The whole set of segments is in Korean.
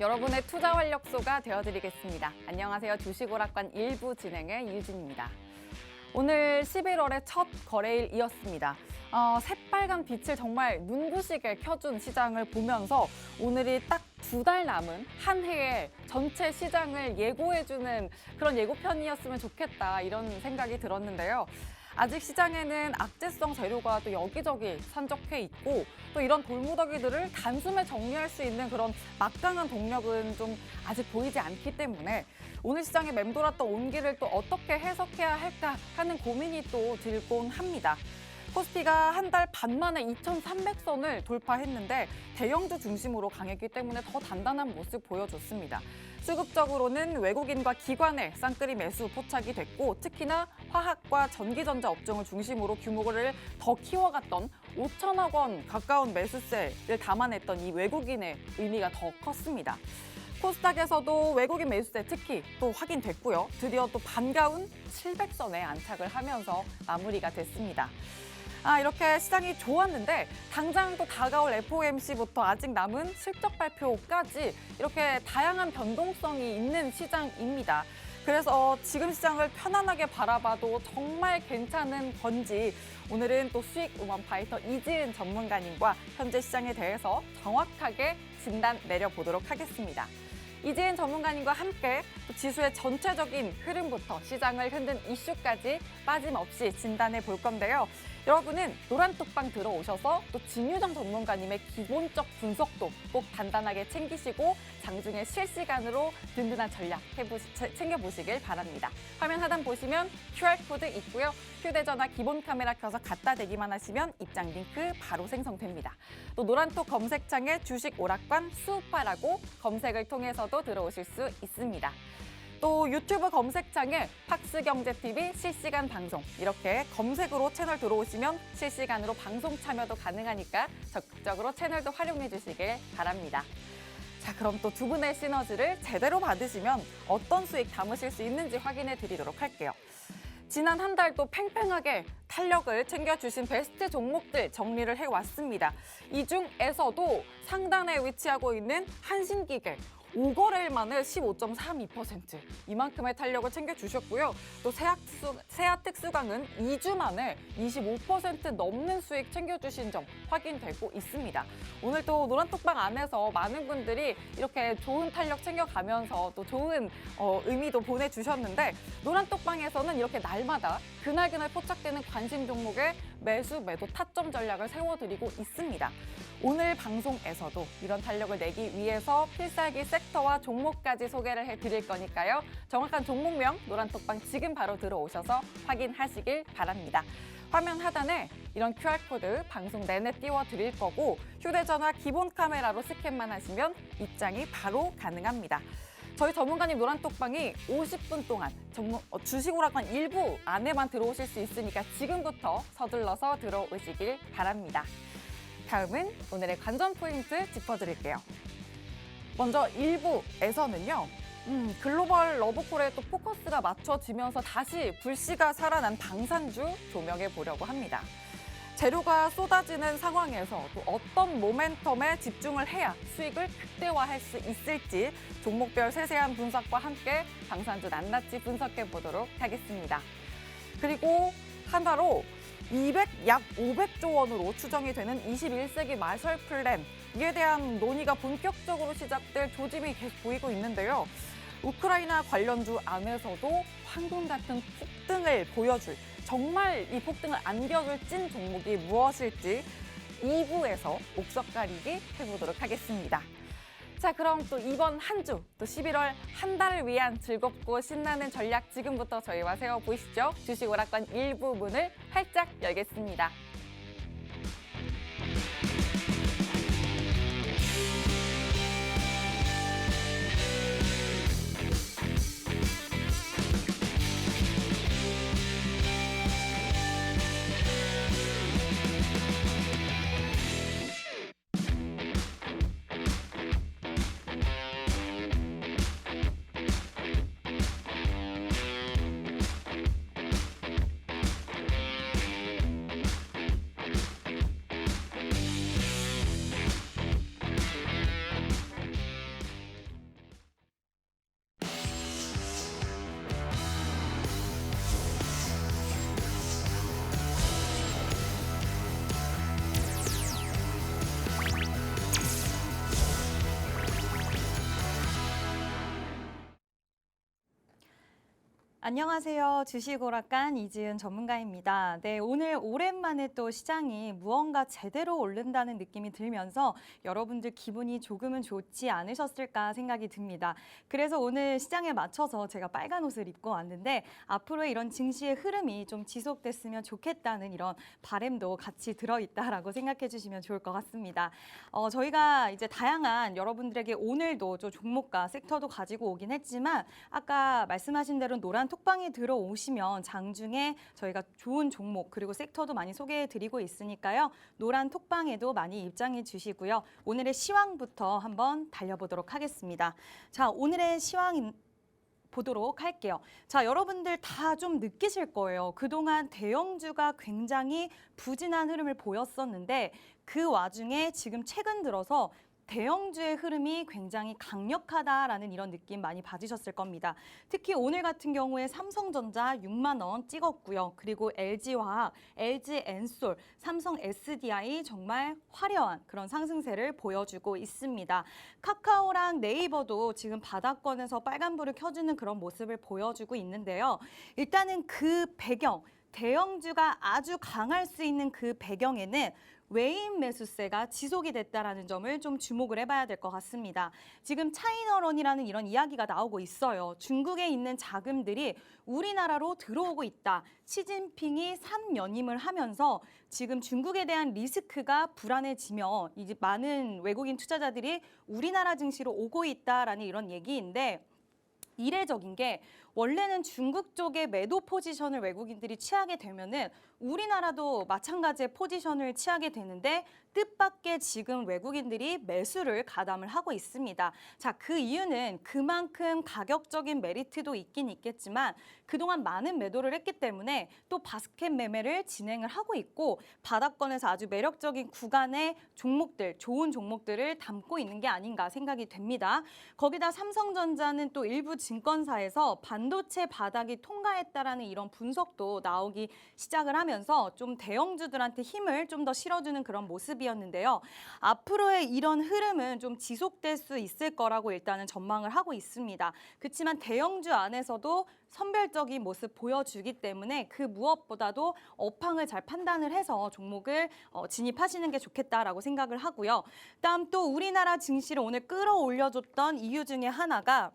여러분의 투자 활력소가 되어드리겠습니다. 안녕하세요. 주식오락관 1부 진행의 유진입니다. 오늘 11월의 첫 거래일이었습니다. 새빨간 빛을 정말 눈부시게 켜준 시장을 보면서 오늘이 딱 2달 남은 한 해의 전체 시장을 예고해주는 그런 예고편이었으면 좋겠다 이런 생각이 들었는데요. 아직 시장에는 악재성 재료가 또 여기저기 산적해 있고 또 이런 돌무더기들을 단숨에 정리할 수 있는 그런 막강한 동력은 좀 아직 보이지 않기 때문에 오늘 시장에 맴돌았던 온기를 또 어떻게 해석해야 할까 하는 고민이 또 들곤 합니다. 코스피가 한 달 반 만에 2,300선을 돌파했는데 대형주 중심으로 강했기 때문에 더 단단한 모습 보여줬습니다. 수급적으로는 외국인과 기관의 쌍끌이 매수 포착이 됐고 특히나 화학과 전기전자 업종을 중심으로 규모를 더 키워갔던 5천억 원 가까운 매수세를 담아냈던 이 외국인의 의미가 더 컸습니다. 코스닥에서도 외국인 매수세 특히 또 확인됐고요. 드디어 또 반가운 700선에 안착을 하면서 마무리가 됐습니다. 이렇게 시장이 좋았는데 당장 또 다가올 FOMC부터 아직 남은 실적 발표까지 이렇게 다양한 변동성이 있는 시장입니다. 그래서 지금 시장을 편안하게 바라봐도 정말 괜찮은 건지 오늘은 또 수익 우먼 파이터 이지은 전문가님과 현재 시장에 대해서 정확하게 진단 내려보도록 하겠습니다. 이지은 전문가님과 함께 또 지수의 전체적인 흐름부터 시장을 흔든 이슈까지 빠짐없이 진단해 볼 건데요. 여러분은 노란톡방 들어오셔서 또 진유정 전문가님의 기본적 분석도 꼭 단단하게 챙기시고 장중에 실시간으로 든든한 전략 챙겨보시길 바랍니다. 화면 하단 보시면 QR코드 있고요. 휴대전화 기본 카메라 켜서 갖다 대기만 하시면 입장 링크 바로 생성됩니다. 또 노란톡 검색창에 주식 오락관 수우파라고 검색을 통해서도 들어오실 수 있습니다. 또 유튜브 검색창에 팍스경제TV 실시간 방송 이렇게 검색으로 채널 들어오시면 실시간으로 방송 참여도 가능하니까 적극적으로 채널도 활용해 주시길 바랍니다. 자, 그럼 또 두 분의 시너지를 제대로 받으시면 어떤 수익 담으실 수 있는지 확인해 드리도록 할게요. 지난 한 달도 팽팽하게 탄력을 챙겨주신 베스트 종목들 정리를 해왔습니다. 이 중에서도 상단에 위치하고 있는 한신기계 5거래일 만에 15.32% 이만큼의 탄력을 챙겨주셨고요. 또 세아특수강은 2주 만에 25% 넘는 수익 챙겨주신 점 확인되고 있습니다. 오늘 또 노란톡방 안에서 많은 분들이 이렇게 좋은 탄력 챙겨가면서 또 좋은 의미도 보내주셨는데 노란톡방에서는 이렇게 날마다 그날그날 포착되는 관심 종목에 매수, 매도, 타점 전략을 세워드리고 있습니다. 오늘 방송에서도 이런 탄력을 내기 위해서 필살기 섹터와 종목까지 소개를 해드릴 거니까요. 정확한 종목명 노란톡방 지금 바로 들어오셔서 확인하시길 바랍니다. 화면 하단에 이런 QR코드 방송 내내 띄워드릴 거고 휴대전화 기본 카메라로 스캔만 하시면 입장이 바로 가능합니다. 저희 전문가님 노란톡방이 50분 동안 주식오락관 일부 안에만 들어오실 수 있으니까 지금부터 서둘러서 들어오시길 바랍니다. 다음은 오늘의 관전 포인트 짚어드릴게요. 먼저 1부에서는요. 글로벌 러브콜에 또 포커스가 맞춰지면서 다시 불씨가 살아난 방산주 조명해 보려고 합니다. 재료가 쏟아지는 상황에서 또 어떤 모멘텀에 집중을 해야 수익을 극대화할 수 있을지 종목별 세세한 분석과 함께 방산주 낱낱이 분석해 보도록 하겠습니다. 그리고 하나로 약 500조 원으로 추정이 되는 21세기 마셜 플랜 이에 대한 논의가 본격적으로 시작될 조짐이 계속 보이고 있는데요. 우크라이나 관련주 안에서도 황금 같은 폭등을 보여줄 정말 이 폭등을 안겨줄 찐 종목이 무엇일지 2부에서 옥석 가리기 해보도록 하겠습니다. 자, 그럼 또 이번 한 주, 또 11월 한 달을 위한 즐겁고 신나는 전략 지금부터 저희와 세워보시죠. 주식 오락관 1부 문을 활짝 열겠습니다. 안녕하세요. 주식오락관 이지은 전문가입니다. 네, 오늘 오랜만에 또 시장이 무언가 제대로 오른다는 느낌이 들면서 여러분들 기분이 조금은 좋지 않으셨을까 생각이 듭니다. 그래서 오늘 시장에 맞춰서 제가 빨간 옷을 입고 왔는데 앞으로의 이런 증시의 흐름이 좀 지속됐으면 좋겠다는 이런 바람도 같이 들어있다라고 생각해 주시면 좋을 것 같습니다. 저희가 이제 다양한 여러분들에게 오늘도 좀 종목과 섹터도 가지고 오긴 했지만 아까 말씀하신 대로 노란 톡방에 들어오시면 장중에 저희가 좋은 종목 그리고 섹터도 많이 소개해 드리고 있으니까요. 노란 톡방에도 많이 입장해 주시고요. 오늘의 시황부터 한번 달려보도록 하겠습니다. 자, 오늘의 시황 보도록 할게요. 자, 여러분들 다 좀 느끼실 거예요. 그동안 대형주가 굉장히 부진한 흐름을 보였었는데 그 와중에 지금 최근 들어서 대형주의 흐름이 굉장히 강력하다라는 이런 느낌 많이 받으셨을 겁니다. 특히 오늘 같은 경우에 삼성전자 6만 원 찍었고요. 그리고 LG화학, LG엔솔, 삼성 SDI 정말 화려한 그런 상승세를 보여주고 있습니다. 카카오랑 네이버도 지금 바닥권에서 빨간불을 켜주는 그런 모습을 보여주고 있는데요. 일단은 그 배경, 대형주가 아주 강할 수 있는 그 배경에는 외인 매수세가 지속이 됐다라는 점을 좀 주목을 해봐야 될 것 같습니다. 지금 차이나런이라는 이런 이야기가 나오고 있어요. 중국에 있는 자금들이 우리나라로 들어오고 있다. 시진핑이 산연임을 하면서 지금 중국에 대한 리스크가 불안해지며 이제 많은 외국인 투자자들이 우리나라 증시로 오고 있다라는 이런 얘기인데 이례적인 게 원래는 중국 쪽의 매도 포지션을 외국인들이 취하게 되면은 우리나라도 마찬가지의 포지션을 취하게 되는데 뜻밖의 지금 외국인들이 매수를 가담을 하고 있습니다. 자, 그 이유는 그만큼 가격적인 메리트도 있긴 있겠지만 그동안 많은 매도를 했기 때문에 또 바스켓 매매를 진행을 하고 있고 바닥권에서 아주 매력적인 구간의 종목들, 좋은 종목들을 담고 있는 게 아닌가 생각이 됩니다. 거기다 삼성전자는 또 일부 증권사에서 반도체 바닥이 통과했다라는 이런 분석도 나오기 시작을 하면서 좀 대형주들한테 힘을 좀 더 실어주는 그런 모습이었는데요. 앞으로의 이런 흐름은 좀 지속될 수 있을 거라고 일단은 전망을 하고 있습니다. 그렇지만 대형주 안에서도 선별적인 모습 보여주기 때문에 그 무엇보다도 업황을 잘 판단을 해서 종목을 진입하시는 게 좋겠다라고 생각을 하고요. 다음 또 우리나라 증시를 오늘 끌어올려줬던 이유 중에 하나가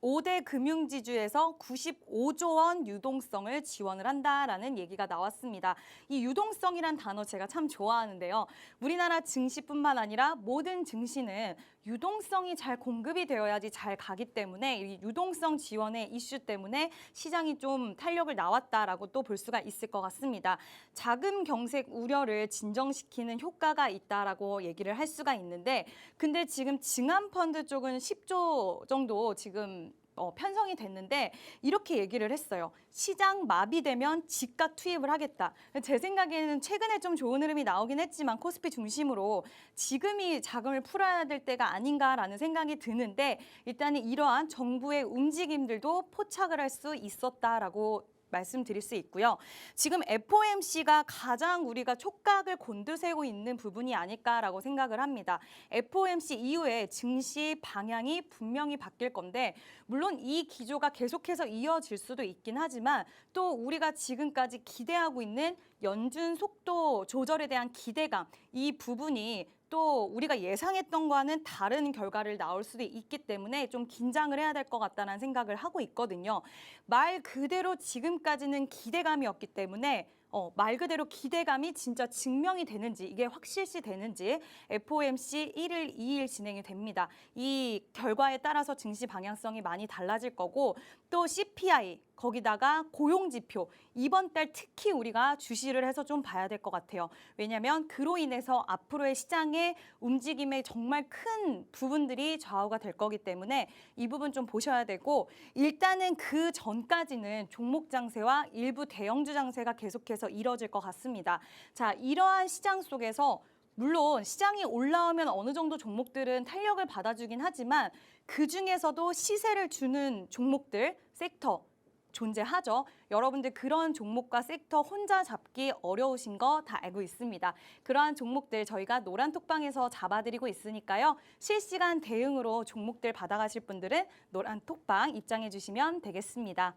5대 금융지주에서 95조 원 유동성을 지원을 한다라는 얘기가 나왔습니다. 이 유동성이란 단어 제가 참 좋아하는데요. 우리나라 증시뿐만 아니라 모든 증시는 유동성이 잘 공급이 되어야지 잘 가기 때문에 이 유동성 지원의 이슈 때문에 시장이 좀 탄력을 나왔다라고 또 볼 수가 있을 것 같습니다. 자금 경색 우려를 진정시키는 효과가 있다라고 얘기를 할 수가 있는데 근데 지금 증안펀드 쪽은 10조 정도 지금 편성이 됐는데 이렇게 얘기를 했어요. 시장 마비되면 집값 투입을 하겠다. 제 생각에는 최근에 좀 좋은 흐름이 나오긴 했지만 코스피 중심으로 지금이 자금을 풀어야 될 때가 아닌가라는 생각이 드는데 일단은 이러한 정부의 움직임들도 포착을 할 수 있었다라고 말씀드릴 수 있고요. 지금 FOMC가 가장 우리가 촉각을 곤두세우고 있는 부분이 아닐까라고 생각을 합니다. FOMC 이후에 증시 방향이 분명히 바뀔 건데 물론 이 기조가 계속해서 이어질 수도 있긴 하지만 또 우리가 지금까지 기대하고 있는 연준 속도 조절에 대한 기대감 이 부분이 또 우리가 예상했던 거와는 다른 결과를 나올 수도 있기 때문에 좀 긴장을 해야 될 것 같다는 생각을 하고 있거든요. 말 그대로 지금까지는 기대감이었기 때문에 말 그대로 기대감이 진짜 증명이 되는지 이게 확실시 되는지 FOMC 1일, 2일 진행이 됩니다. 이 결과에 따라서 증시 방향성이 많이 달라질 거고 또 CPI 거기다가 고용지표 이번 달 특히 우리가 주시를 해서 좀 봐야 될 것 같아요. 왜냐하면 그로 인해서 앞으로의 시장의 움직임에 정말 큰 부분들이 좌우가 될 거기 때문에 이 부분 좀 보셔야 되고 일단은 그 전까지는 종목 장세와 일부 대형주 장세가 계속해서 이뤄질 것 같습니다. 자, 이러한 시장 속에서 물론 시장이 올라오면 어느 정도 종목들은 탄력을 받아주긴 하지만 그중에서도 시세를 주는 종목들, 섹터 존재하죠. 여러분들 그런 종목과 섹터 혼자 잡기 어려우신 거 다 알고 있습니다. 그러한 종목들 저희가 노란 톡방에서 잡아드리고 있으니까요. 실시간 대응으로 종목들 받아가실 분들은 노란 톡방 입장해 주시면 되겠습니다.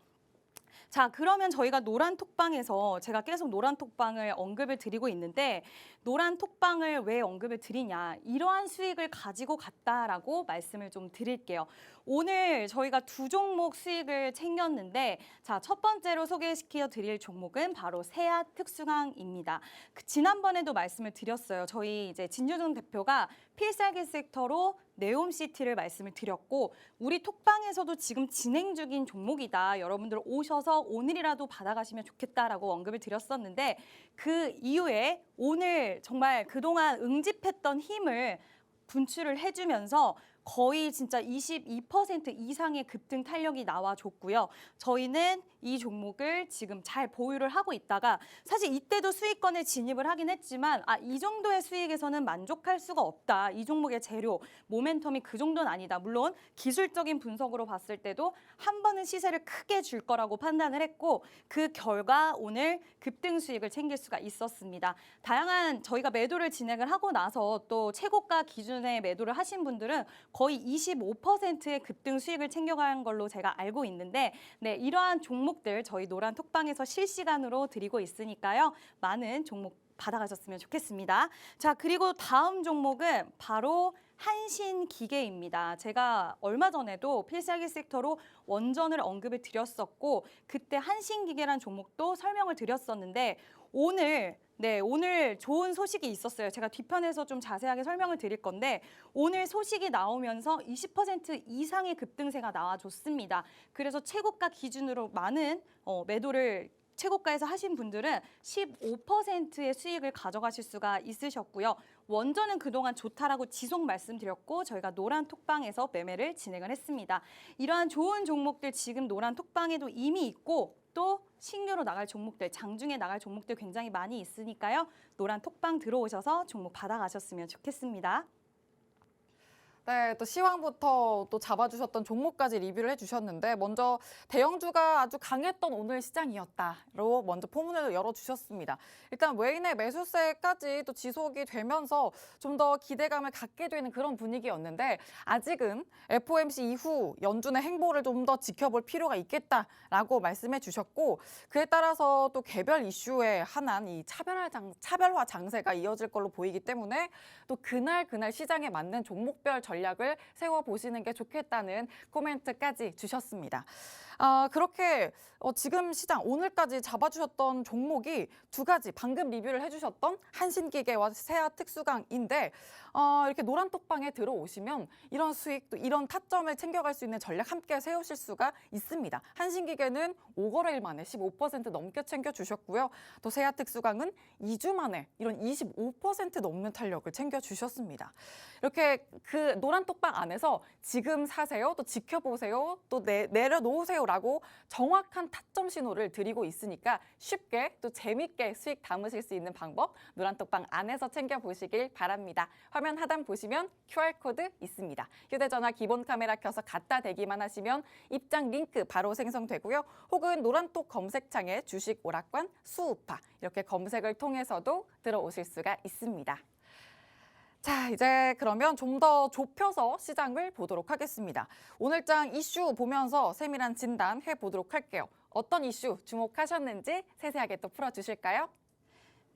자, 그러면 저희가 노란 톡방에서 제가 계속 노란 톡방을 언급을 드리고 있는데 노란 톡방을 왜 언급을 드리냐, 이러한 수익을 가지고 갔다라고 말씀을 좀 드릴게요. 오늘 저희가 두 종목 수익을 챙겼는데 자, 첫 번째로 소개시켜 드릴 종목은 바로 세앗 특수강입니다. 지난번에도 말씀을 드렸어요. 저희 이제 진유정 대표가 필살기 섹터로 네옴시티를 말씀을 드렸고 우리 톡방에서도 지금 진행 중인 종목이다. 여러분들 오셔서 오늘이라도 받아가시면 좋겠다라고 언급을 드렸었는데 그 이후에 오늘 정말 그동안 응집했던 힘을 분출을 해주면서 거의 진짜 22% 이상의 급등 탄력이 나와줬고요. 저희는 이 종목을 지금 잘 보유를 하고 있다가 사실 이때도 수익권에 진입을 하긴 했지만 이 정도의 수익에서는 만족할 수가 없다. 이 종목의 재료, 모멘텀이 그 정도는 아니다. 물론 기술적인 분석으로 봤을 때도 한 번은 시세를 크게 줄 거라고 판단을 했고 그 결과 오늘 급등 수익을 챙길 수가 있었습니다. 다양한 저희가 매도를 진행을 하고 나서 또 최고가 기준에 매도를 하신 분들은 거의 25%의 급등 수익을 챙겨간 걸로 제가 알고 있는데 네, 이러한 종목들 저희 노란 톡방에서 실시간으로 드리고 있으니까요. 많은 종목 받아가셨으면 좋겠습니다. 자, 그리고 다음 종목은 바로 한신기계입니다. 제가 얼마 전에도 필살기 섹터로 원전을 언급을 드렸었고 그때 한신기계란 종목도 설명을 드렸었는데 오늘 좋은 소식이 있었어요. 제가 뒤편에서 좀 자세하게 설명을 드릴 건데 오늘 소식이 나오면서 20% 이상의 급등세가 나와줬습니다. 그래서 최고가 기준으로 많은 매도를 최고가에서 하신 분들은 15%의 수익을 가져가실 수가 있으셨고요. 원전은 그동안 좋다라고 지속 말씀드렸고 저희가 노란 톡방에서 매매를 진행을 했습니다. 이러한 좋은 종목들 지금 노란 톡방에도 이미 있고 또 신규로 나갈 종목들, 장중에 나갈 종목들 굉장히 많이 있으니까요. 노란 톡방 들어오셔서 종목 받아가셨으면 좋겠습니다. 네, 또 시황부터 또 잡아주셨던 종목까지 리뷰를 해주셨는데 먼저 대형주가 아주 강했던 오늘 시장이었다로 먼저 포문을 열어주셨습니다. 일단 외인의 매수세까지 또 지속이 되면서 좀 더 기대감을 갖게 되는 그런 분위기였는데 아직은 FOMC 이후 연준의 행보를 좀 더 지켜볼 필요가 있겠다라고 말씀해 주셨고 그에 따라서 또 개별 이슈에 한한 이 차별화 장세가 이어질 걸로 보이기 때문에 또 그날 시장에 맞는 종목별 전략을 세워보시는 게 좋겠다는 코멘트까지 주셨습니다. 그렇게 지금 시장 오늘까지 잡아주셨던 종목이 두 가지 방금 리뷰를 해주셨던 한신기계와 세앗 특수강인데 이렇게 노란 톡방에 들어오시면 이런 수익 또 이런 타점을 챙겨갈 수 있는 전략 함께 세우실 수가 있습니다. 한신기계는 5거래일 만에 15% 넘게 챙겨주셨고요. 또 세앗 특수강은 2주 만에 이런 25% 넘는 탄력을 챙겨주셨습니다. 이렇게 그 노란 톡방 안에서 지금 사세요, 또 지켜보세요, 또 내려놓으세요라고 정확한 타점 신호를 드리고 있으니까 쉽게 또 재밌게 수익 담으실 수 있는 방법 노란 톡방 안에서 챙겨보시길 바랍니다. 화면 하단 보시면 QR코드 있습니다. 휴대전화 기본 카메라 켜서 갖다 대기만 하시면 입장 링크 바로 생성되고요. 혹은 노란톡 검색창에 주식 오락관 수우파 이렇게 검색을 통해서도 들어오실 수가 있습니다. 자, 이제 그러면 좀 더 좁혀서 시장을 보도록 하겠습니다. 오늘장 이슈 보면서 세밀한 진단 해보도록 할게요. 어떤 이슈 주목하셨는지 세세하게 또 풀어주실까요?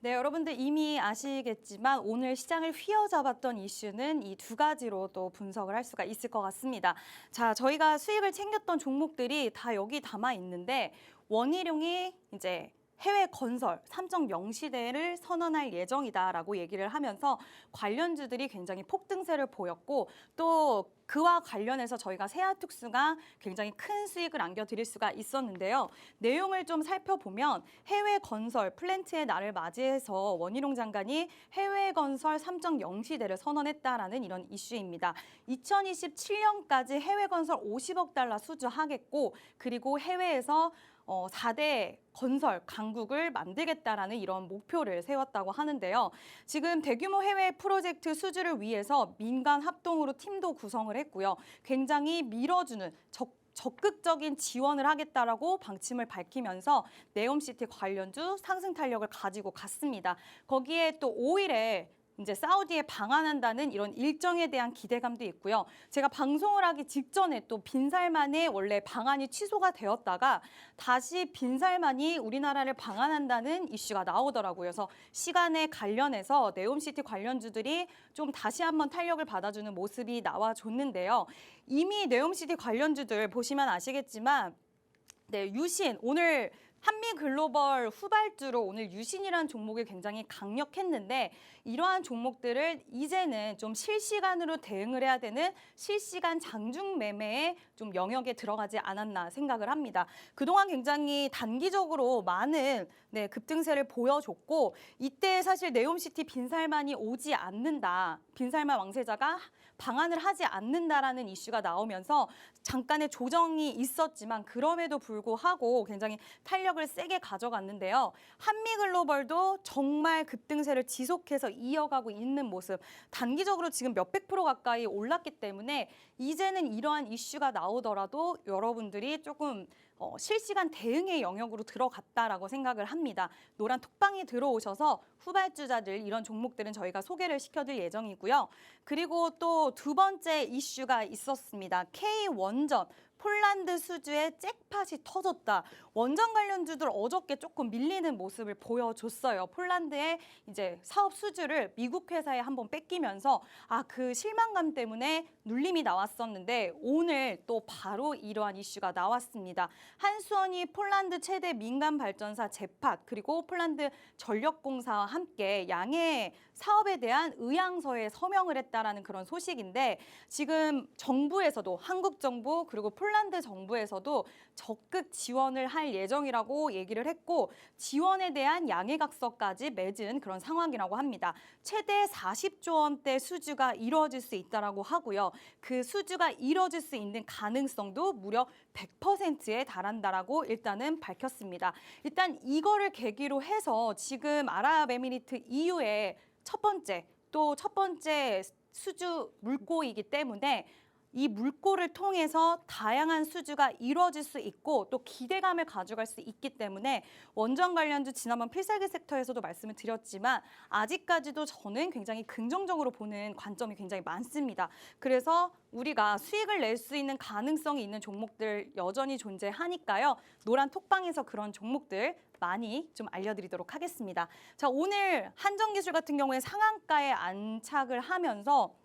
네, 여러분들 이미 아시겠지만 오늘 시장을 휘어잡았던 이슈는 이 두 가지로 또 분석을 할 수가 있을 것 같습니다. 자, 저희가 수익을 챙겼던 종목들이 다 여기 담아 있는데 원희룡이 이제 해외 건설 3.0 시대를 선언할 예정이다라고 얘기를 하면서 관련주들이 굉장히 폭등세를 보였고 또 그와 관련해서 저희가 세아특수가 굉장히 큰 수익을 안겨드릴 수가 있었는데요. 내용을 좀 살펴보면 해외 건설 플랜트의 날을 맞이해서 원희룡 장관이 해외 건설 3.0 시대를 선언했다라는 이런 이슈입니다. 2027년까지 해외 건설 50억 달러 수주하겠고 그리고 해외에서 4대 건설 강국을 만들겠다라는 이런 목표를 세웠다고 하는데요. 지금 대규모 해외 프로젝트 수주를 위해서 민간 합동으로 팀도 구성을 했고요. 굉장히 밀어주는 적극적인 지원을 하겠다라고 방침을 밝히면서 네옴시티 관련주 상승 탄력을 가지고 갔습니다. 거기에 또 5일에 이제 사우디에 방한한다는 이런 일정에 대한 기대감도 있고요. 제가 방송을 하기 직전에 또 빈살만의 원래 방한이 취소가 되었다가 다시 빈살만이 우리나라를 방한한다는 이슈가 나오더라고요. 그래서 시간에 관련해서 네옴시티 관련주들이 좀 다시 한번 탄력을 받아주는 모습이 나와줬는데요. 이미 네옴시티 관련주들 보시면 아시겠지만 네, 유신 오늘 한미글로벌 후발주로 오늘 유신이라는 종목이 굉장히 강력했는데 이러한 종목들을 이제는 좀 실시간으로 대응을 해야 되는 실시간 장중 매매의 좀 영역에 들어가지 않았나 생각을 합니다. 그동안 굉장히 단기적으로 많은 급등세를 보여줬고 이때 사실 네옴시티 빈살만이 오지 않는다. 빈살만 왕세자가 방한을 하지 않는다라는 이슈가 나오면서 잠깐의 조정이 있었지만 그럼에도 불구하고 굉장히 탄력을 세게 가져갔는데요. 한미글로벌도 정말 급등세를 지속해서 이어가고 있는 모습. 단기적으로 지금 몇백 프로 가까이 올랐기 때문에 이제는 이러한 이슈가 나오더라도 여러분들이 조금 실시간 대응의 영역으로 들어갔다라고 생각을 합니다. 노란 톡방에 들어오셔서 후발주자들 이런 종목들은 저희가 소개를 시켜드릴 예정이고요. 그리고 또 두 번째 이슈가 있었습니다. K원전. 폴란드 수주에 잭팟이 터졌다. 원전 관련주들 어저께 조금 밀리는 모습을 보여줬어요. 폴란드의 이제 사업 수주를 미국 회사에 한번 뺏기면서 그 실망감 때문에 눌림이 나왔었는데 오늘 또 바로 이러한 이슈가 나왔습니다. 한수원이 폴란드 최대 민간 발전사 잭팟 그리고 폴란드 전력공사와 함께 양해 사업에 대한 의향서에 서명을 했다라는 그런 소식인데 지금 정부에서도 한국 정부 그리고 폴란드 정부에서도 적극 지원을 할 예정이라고 얘기를 했고 지원에 대한 양해각서까지 맺은 그런 상황이라고 합니다. 최대 40조 원대 수주가 이루어질 수 있다라고 하고요. 그 수주가 이루어질 수 있는 가능성도 무려 100%에 달한다라고 일단은 밝혔습니다. 일단 이거를 계기로 해서 지금 아랍에미리트 EU의 첫 번째 수주 물꼬이기 때문에 이 물꼬를 통해서 다양한 수주가 이루어질 수 있고 또 기대감을 가져갈 수 있기 때문에 원전 관련주 지난번 필살기 섹터에서도 말씀을 드렸지만 아직까지도 저는 굉장히 긍정적으로 보는 관점이 굉장히 많습니다. 그래서 우리가 수익을 낼 수 있는 가능성이 있는 종목들 여전히 존재하니까요. 노란 톡방에서 그런 종목들 많이 좀 알려드리도록 하겠습니다. 자, 오늘 한정기술 같은 경우에 상한가에 안착을 하면서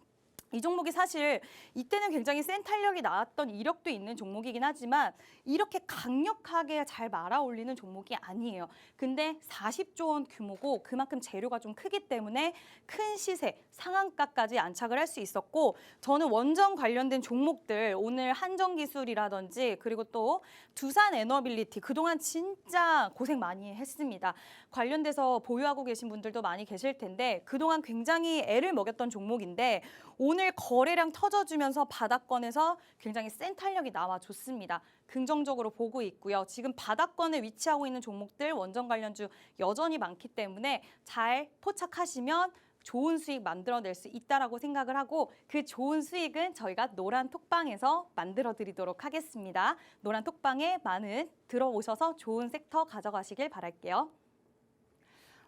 이 종목이 사실 이때는 굉장히 센 탄력이 나왔던 이력도 있는 종목이긴 하지만 이렇게 강력하게 잘 말아올리는 종목이 아니에요. 근데 40조 원 규모고 그만큼 재료가 좀 크기 때문에 큰 시세, 상한가까지 안착을 할 수 있었고 저는 원전 관련된 종목들 오늘 한정기술이라든지 그리고 또 두산에너빌리티 그동안 진짜 고생 많이 했습니다. 관련돼서 보유하고 계신 분들도 많이 계실 텐데 그동안 굉장히 애를 먹였던 종목인데 오늘 거래량 터져주면서 바닥권에서 굉장히 센 탄력이 나와줬습니다. 긍정적으로 보고 있고요. 지금 바닥권에 위치하고 있는 종목들 원전 관련주 여전히 많기 때문에 잘 포착하시면 좋은 수익 만들어낼 수 있다라고 생각을 하고 그 좋은 수익은 저희가 노란 톡방에서 만들어 드리도록 하겠습니다. 노란 톡방에 많은 들어오셔서 좋은 섹터 가져가시길 바랄게요.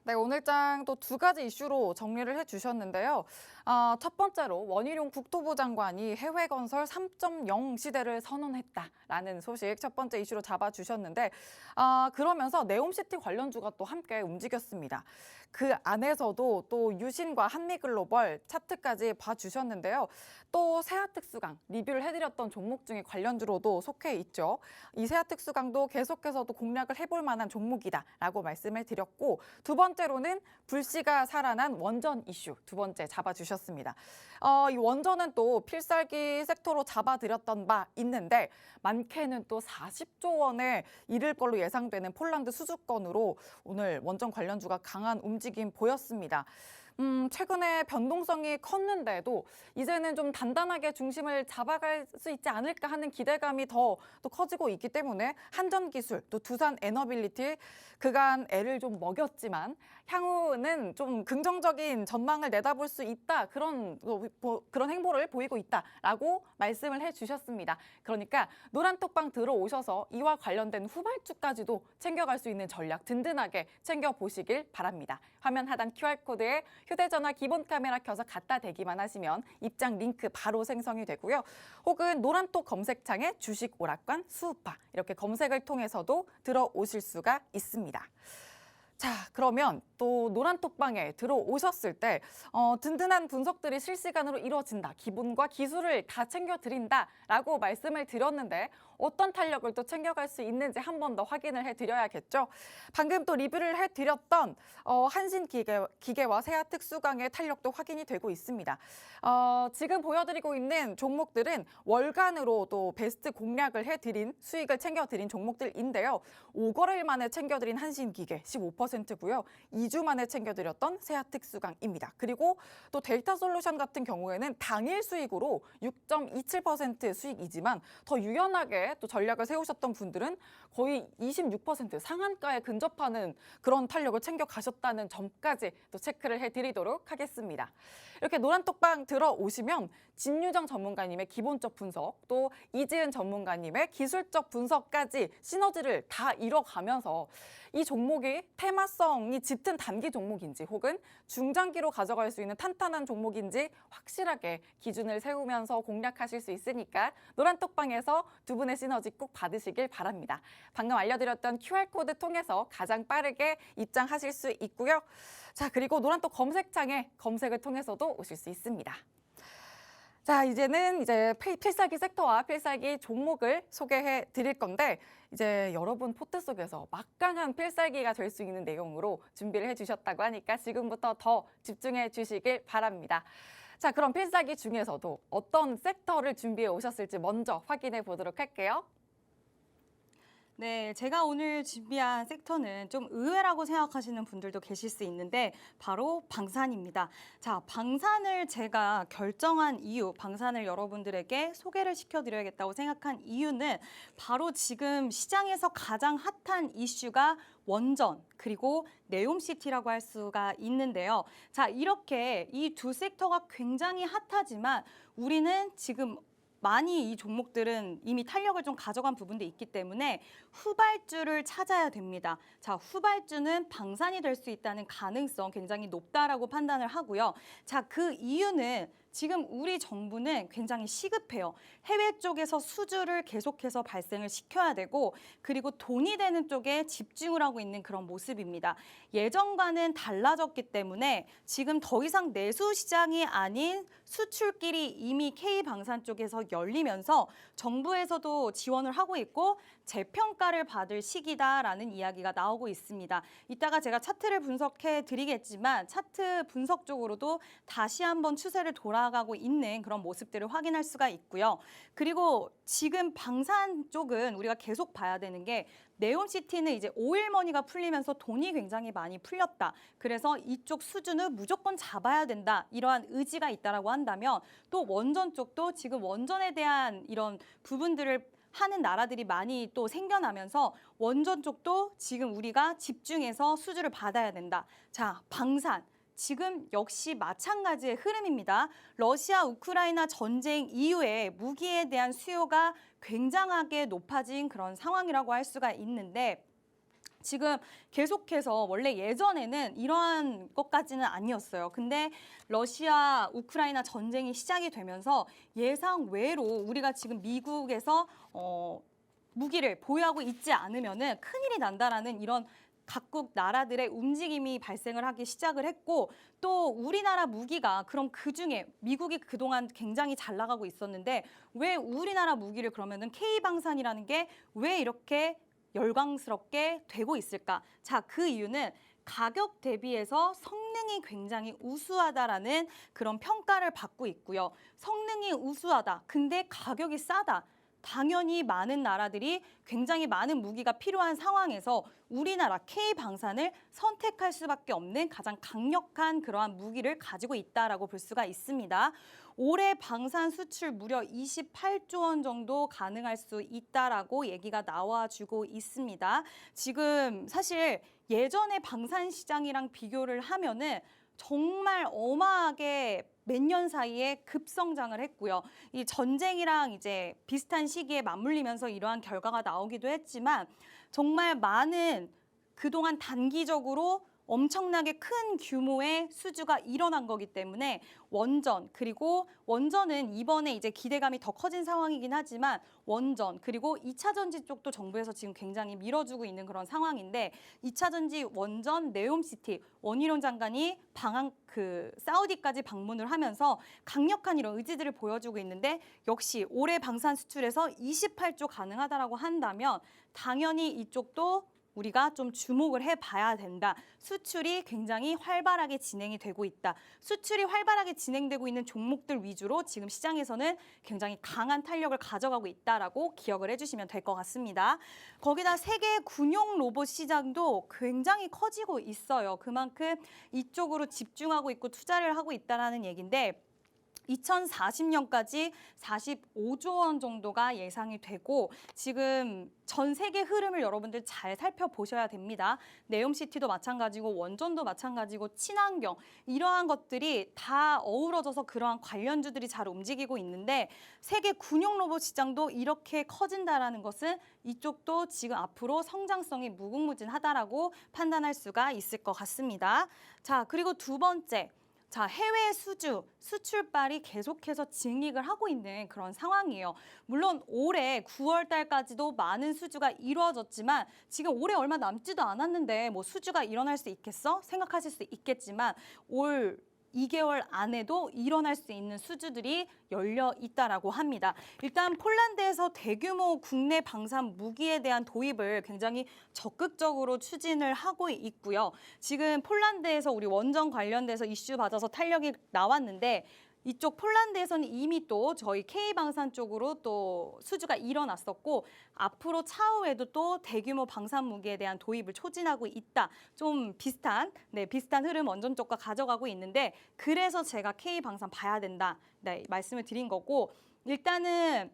네, 오늘장 또 두 가지 이슈로 정리를 해주셨는데요. 첫 번째로 원희룡 국토부 장관이 해외 건설 3.0 시대를 선언했다라는 소식 첫 번째 이슈로 잡아주셨는데 그러면서 네옴시티 관련주가 또 함께 움직였습니다. 그 안에서도 또 유신과 한미글로벌 차트까지 봐주셨는데요. 또 세아특수강 리뷰를 해드렸던 종목 중에 관련주로도 속해 있죠. 이 세아특수강도 계속해서도 공략을 해볼 만한 종목이다라고 말씀을 드렸고 두 번째로는 불씨가 살아난 원전 이슈 두 번째 잡아주셨습니다. 이 원전은 또 필살기 섹터로 잡아드렸던 바 있는데 많게는 또 40조 원에 이를 걸로 예상되는 폴란드 수주건으로 오늘 원전 관련주가 강한 움직임 보였습니다. 최근에 변동성이 컸는데도 이제는 좀 단단하게 중심을 잡아갈 수 있지 않을까 하는 기대감이 더 또 커지고 있기 때문에 한전기술, 또 두산에너빌리티 그간 애를 좀 먹였지만 향후는 좀 긍정적인 전망을 내다볼 수 있다. 그런 행보를 보이고 있다라고 말씀을 해주셨습니다. 그러니까 노란톡방 들어오셔서 이와 관련된 후발주까지도 챙겨갈 수 있는 전략 든든하게 챙겨보시길 바랍니다. 화면 하단 QR코드에 휴대전화 기본 카메라 켜서 갖다 대기만 하시면 입장 링크 바로 생성이 되고요. 혹은 노란톡 검색창에 주식 오락관 수우파 이렇게 검색을 통해서도 들어오실 수가 있습니다. 자, 그러면 또 노란톡방에 들어오셨을 때 든든한 분석들이 실시간으로 이루어진다. 기본과 기술을 다 챙겨드린다라고 말씀을 드렸는데 어떤 탄력을 또 챙겨갈 수 있는지 한 번 더 확인을 해드려야겠죠. 방금 또 리뷰를 해드렸던 한신기계와 세아특수강의 탄력도 확인이 되고 있습니다. 지금 보여드리고 있는 종목들은 월간으로 또 베스트 공략을 해드린 수익을 챙겨드린 종목들인데요. 5거래일 만에 챙겨드린 한신기계 15%고요. 2주 만에 챙겨드렸던 세아특수강입니다. 그리고 또 델타솔루션 같은 경우에는 당일 수익으로 6.27% 수익이지만 더 유연하게 또 전략을 세우셨던 분들은 거의 26% 상한가에 근접하는 그런 탄력을 챙겨가셨다는 점까지 또 체크를 해드리도록 하겠습니다. 이렇게 노란톡방 들어오시면 진유정 전문가님의 기본적 분석, 또 이지은 전문가님의 기술적 분석까지 시너지를 다 이뤄가면서 이 종목이 테마성이 짙은 단기 종목인지 혹은 중장기로 가져갈 수 있는 탄탄한 종목인지 확실하게 기준을 세우면서 공략하실 수 있으니까 노란톡방에서 두 분의 시너지 꼭 받으시길 바랍니다. 방금 알려드렸던 QR코드 통해서 가장 빠르게 입장하실 수 있고요. 자, 그리고 노란톡 검색창에 검색을 통해서도 오실 수 있습니다. 자, 이제는 필살기 섹터와 필살기 종목을 소개해 드릴 건데 이제 여러분 포트 속에서 막강한 필살기가 될 수 있는 내용으로 준비를 해주셨다고 하니까 지금부터 더 집중해 주시길 바랍니다. 자, 그럼 필살기 중에서도 어떤 섹터를 준비해 오셨을지 먼저 확인해 보도록 할게요. 네, 제가 오늘 준비한 섹터는 좀 의외라고 생각하시는 분들도 계실 수 있는데 바로 방산입니다. 자, 방산을 제가 결정한 이유, 방산을 여러분들에게 소개를 시켜드려야겠다고 생각한 이유는 바로 지금 시장에서 가장 핫한 이슈가 원전 그리고 네옴시티라고 할 수가 있는데요. 자, 이렇게 이 두 섹터가 굉장히 핫하지만 우리는 지금 많이 이 종목들은 이미 탄력을 좀 가져간 부분도 있기 때문에 후발주를 찾아야 됩니다. 자, 후발주는 방산이 될 수 있다는 가능성 굉장히 높다라고 판단을 하고요. 자, 그 이유는 지금 우리 정부는 굉장히 시급해요. 해외 쪽에서 수주를 계속해서 발생을 시켜야 되고 그리고 돈이 되는 쪽에 집중을 하고 있는 그런 모습입니다. 예전과는 달라졌기 때문에 지금 더 이상 내수 시장이 아닌 수출길이 이미 K방산 쪽에서 열리면서 정부에서도 지원을 하고 있고 재평가를 받을 시기다라는 이야기가 나오고 있습니다. 이따가 제가 차트를 분석해 드리겠지만 차트 분석 쪽으로도 다시 한번 추세를 돌아가고 있는 그런 모습들을 확인할 수가 있고요. 그리고 지금 방산 쪽은 우리가 계속 봐야 되는 게 네옴시티는 이제 오일머니가 풀리면서 돈이 굉장히 많이 풀렸다. 그래서 이쪽 수준은 무조건 잡아야 된다. 이러한 의지가 있다라고 한다면 또 원전 쪽도 지금 원전에 대한 이런 부분들을 하는 나라들이 많이 또 생겨나면서 원전 쪽도 지금 우리가 집중해서 수주를 받아야 된다. 자, 방산. 지금 역시 마찬가지의 흐름입니다. 러시아 우크라이나 전쟁 이후에 무기에 대한 수요가 굉장하게 높아진 그런 상황이라고 할 수가 있는데 지금 계속해서 원래 예전에는 이러한 것까지는 아니었어요. 근데 러시아 우크라이나 전쟁이 시작이 되면서 예상 외로 우리가 지금 미국에서 무기를 보유하고 있지 않으면은 큰일이 난다라는 이런 각국 나라들의 움직임이 발생을 하기 시작을 했고 또 우리나라 무기가 그럼 그중에 미국이 그동안 굉장히 잘 나가고 있었는데 왜 우리나라 무기를 그러면은 K방산이라는 게 왜 이렇게 열광스럽게 되고 있을까? 자, 그 이유는 가격 대비해서 성능이 굉장히 우수하다라는 그런 평가를 받고 있고요. 성능이 우수하다. 근데 가격이 싸다. 당연히 많은 나라들이 굉장히 많은 무기가 필요한 상황에서 우리나라 K방산을 선택할 수밖에 없는 가장 강력한 그러한 무기를 가지고 있다라고 볼 수가 있습니다. 올해 방산 수출 무려 28조 원 정도 가능할 수 있다라고 얘기가 나와주고 있습니다. 지금 사실 예전의 방산 시장이랑 비교를 하면은 정말 어마하게 몇 년 사이에 급성장을 했고요. 이 전쟁이랑 이제 비슷한 시기에 맞물리면서 이러한 결과가 나오기도 했지만 정말 많은 그동안 단기적으로 엄청나게 큰 규모의 수주가 일어난 거기 때문에 원전, 그리고 원전은 이번에 이제 기대감이 더 커진 상황이긴 하지만 원전, 그리고 2차 전지 쪽도 정부에서 지금 굉장히 밀어주고 있는 그런 상황인데 2차 전지 원전 네옴시티 원희룡 장관이 사우디까지 방문을 하면서 강력한 이런 의지들을 보여주고 있는데 역시 올해 방산 수출에서 28조 가능하다라고 한다면 당연히 이쪽도 우리가 좀 주목을 해봐야 된다. 수출이 굉장히 활발하게 진행이 되고 있다. 수출이 활발하게 진행되고 있는 종목들 위주로 지금 시장에서는 굉장히 강한 탄력을 가져가고 있다라고 기억을 해주시면 될 것 같습니다. 거기다 세계 군용 로봇 시장도 굉장히 커지고 있어요. 그만큼 이쪽으로 집중하고 있고 투자를 하고 있다라는 얘기인데 2040년까지 45조 원 정도가 예상이 되고 지금 전 세계 흐름을 여러분들 잘 살펴보셔야 됩니다. 네옴시티도 마찬가지고 원전도 마찬가지고 친환경 이러한 것들이 다 어우러져서 그러한 관련주들이 잘 움직이고 있는데 세계 군용 로봇 시장도 이렇게 커진다라는 것은 이쪽도 지금 앞으로 성장성이 무궁무진하다라고 판단할 수가 있을 것 같습니다. 자, 그리고 두 번째. 자, 해외 수출발이 계속해서 진익을 하고 있는 그런 상황이에요. 물론 올해 9월 달까지도 많은 수주가 이루어졌지만 지금 올해 얼마 남지도 않았는데 뭐 수주가 일어날 수 있겠어? 생각하실 수 있겠지만 올 2개월 안에도 일어날 수 있는 수주들이 열려 있다라고 합니다. 일단 폴란드에서 대규모 국내 방산 무기에 대한 도입을 굉장히 적극적으로 추진을 하고 있고요. 지금 폴란드에서 우리 원전 관련돼서 이슈 받아서 탄력이 나왔는데 이쪽 폴란드에서는 이미 또 저희 K방산 쪽으로 또 수주가 일어났었고 앞으로 차후에도 또 대규모 방산 무기에 대한 도입을 촉진하고 있다. 좀 비슷한 흐름 원전 쪽과 가져가고 있는데 그래서 제가 K방산 봐야 된다. 네, 말씀을 드린 거고 일단은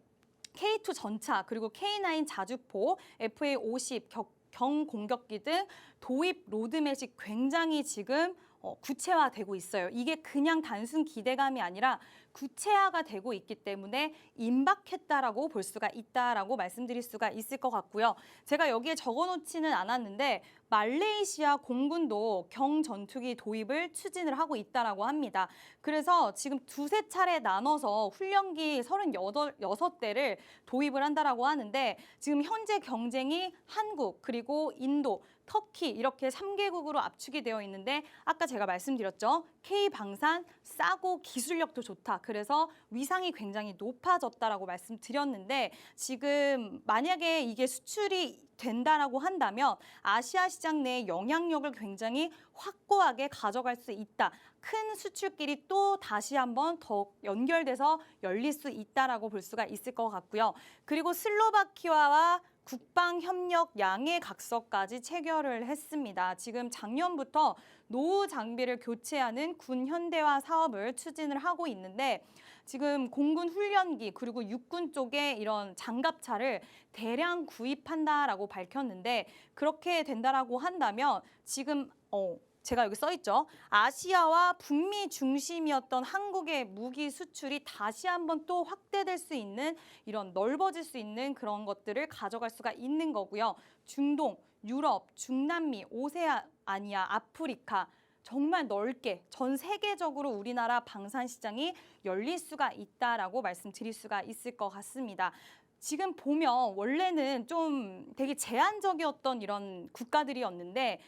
K2 전차 그리고 K9 자주포, FA50 경공격기 등 도입 로드맵이 굉장히 지금 구체화되고 있어요. 이게 그냥 단순 기대감이 아니라 구체화가 되고 있기 때문에 임박했다라고 볼 수가 있다라고 말씀드릴 수가 있을 것 같고요. 제가 여기에 적어놓지는 않았는데 말레이시아 공군도 경전투기 도입을 추진을 하고 있다라고 합니다. 그래서 지금 두세 차례 나눠서 훈련기 36대를 도입을 한다라고 하는데 지금 현재 경쟁이 한국 그리고 인도 터키 이렇게 3개국으로 압축이 되어 있는데 아까 제가 말씀드렸죠. K방산 싸고 기술력도 좋다. 그래서 위상이 굉장히 높아졌다라고 말씀드렸는데 지금 만약에 이게 수출이 된다라고 한다면 아시아 시장 내에 영향력을 굉장히 확고하게 가져갈 수 있다. 큰 수출길이 또 다시 한번 더 연결돼서 열릴 수 있다라고 볼 수가 있을 것 같고요. 그리고 슬로바키아와 국방협력 양해 각서까지 체결을 했습니다. 지금 작년부터 노후 장비를 교체하는 군 현대화 사업을 추진을 하고 있는데 지금 공군 훈련기 그리고 육군 쪽에 이런 장갑차를 대량 구입한다라고 밝혔는데 그렇게 된다라고 한다면 지금 제가 여기 써 있죠. 아시아와 북미 중심이었던 한국의 무기 수출이 다시 한번 또 확대될 수 있는 이런 넓어질 수 있는 그런 것들을 가져갈 수가 있는 거고요. 중동, 유럽, 중남미, 오세아니아, 아프리카 정말 넓게 전 세계적으로 우리나라 방산 시장이 열릴 수가 있다라고 말씀드릴 수가 있을 것 같습니다. 지금 보면 원래는 좀 되게 제한적이었던 이런 국가들이었는데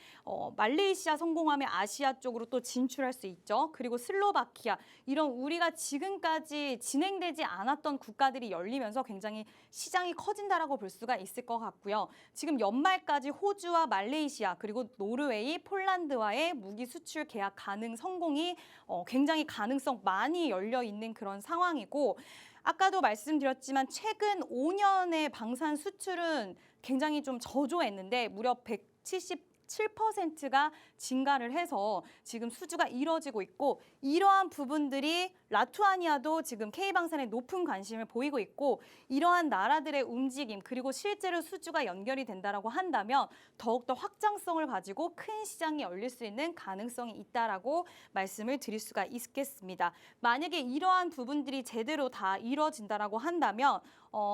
말레이시아 성공하면 아시아 쪽으로 또 진출할 수 있죠. 그리고 슬로바키아 이런 우리가 지금까지 진행되지 않았던 국가들이 열리면서 굉장히 시장이 커진다라고 볼 수가 있을 것 같고요. 지금 연말까지 호주와 말레이시아 그리고 노르웨이, 폴란드와의 무기 수출 계약 가능 성공이 굉장히 가능성 많이 열려 있는 그런 상황이고 아까도 말씀드렸지만 최근 5년의 방산 수출은 굉장히 좀 저조했는데 무려 177%가 증가를 해서 지금 수주가 이뤄지고 있고 이러한 부분들이 라투아니아도 지금 K방산에 높은 관심을 보이고 있고 이러한 나라들의 움직임 그리고 실제로 수주가 연결이 된다라고 한다면 더욱더 확장성을 가지고 큰 시장이 열릴 수 있는 가능성이 있다라고 말씀을 드릴 수가 있겠습니다. 만약에 이러한 부분들이 제대로 다 이뤄진다라고 한다면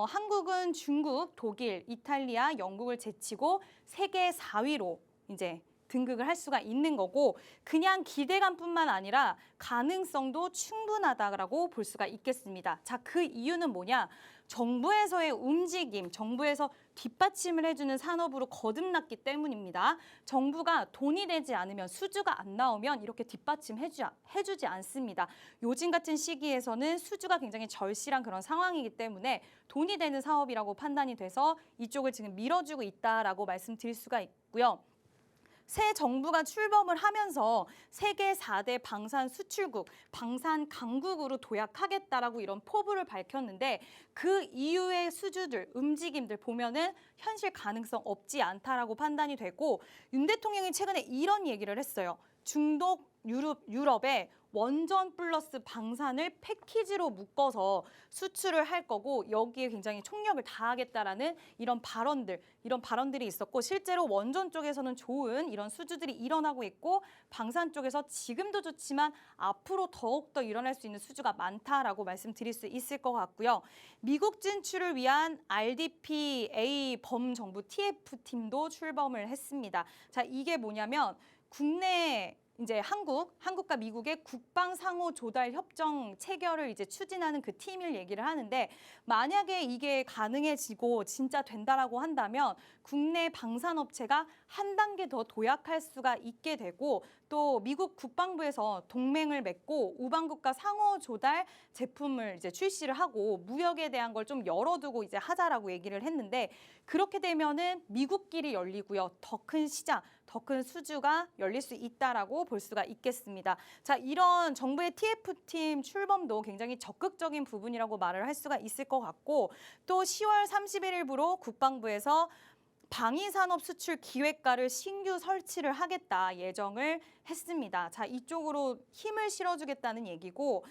한국은 중국, 독일, 이탈리아, 영국을 제치고 세계 4위로 이제 등극을 할 수가 있는 거고 그냥 기대감뿐만 아니라 가능성도 충분하다라고 볼 수가 있겠습니다. 자, 그 이유는 뭐냐? 정부에서의 움직임, 정부에서 뒷받침을 해주는 산업으로 거듭났기 때문입니다. 정부가 돈이 되지 않으면 수주가 안 나오면 이렇게 뒷받침해주지 않습니다. 요즘 같은 시기에서는 수주가 굉장히 절실한 그런 상황이기 때문에 돈이 되는 사업이라고 판단이 돼서 이쪽을 지금 밀어주고 있다라고 말씀드릴 수가 있고요. 새 정부가 출범을 하면서 세계 4대 방산 수출국, 방산 강국으로 도약하겠다라고 이런 포부를 밝혔는데 그 이후의 수주들, 움직임들 보면은 현실 가능성 없지 않다라고 판단이 되고 윤 대통령이 최근에 이런 얘기를 했어요. 중동, 유럽에 원전 플러스 방산을 패키지로 묶어서 수출을 할 거고 여기에 굉장히 총력을 다하겠다라는 이런 발언들이 있었고 실제로 원전 쪽에서는 좋은 이런 수주들이 일어나고 있고 방산 쪽에서 지금도 좋지만 앞으로 더욱더 일어날 수 있는 수주가 많다라고 말씀드릴 수 있을 것 같고요. 미국 진출을 위한 RDPA 범정부 TF팀도 출범을 했습니다. 자, 이게 뭐냐면 국내 이제 한국과 미국의 국방 상호 조달 협정 체결을 이제 추진하는 그 팀을 얘기를 하는데 만약에 이게 가능해지고 진짜 된다라고 한다면 국내 방산업체가 한 단계 더 도약할 수가 있게 되고 또 미국 국방부에서 동맹을 맺고 우방국가 상호 조달 제품을 이제 출시를 하고 무역에 대한 걸 좀 열어두고 이제 하자라고 얘기를 했는데 그렇게 되면은 미국끼리 열리고요. 더 큰 시장, 더 큰 수주가 열릴 수 있다라고 볼 수가 있겠습니다. 자, 이런 정부의 TF팀 출범도 굉장히 적극적인 부분이라고 말을 할 수가 있을 것 같고 또 10월 31일부로 국방부에서 방위산업 수출 기획과를 신규 설치를 하겠다 예정을 했습니다. 자, 이쪽으로 힘을 실어주겠다는 얘기고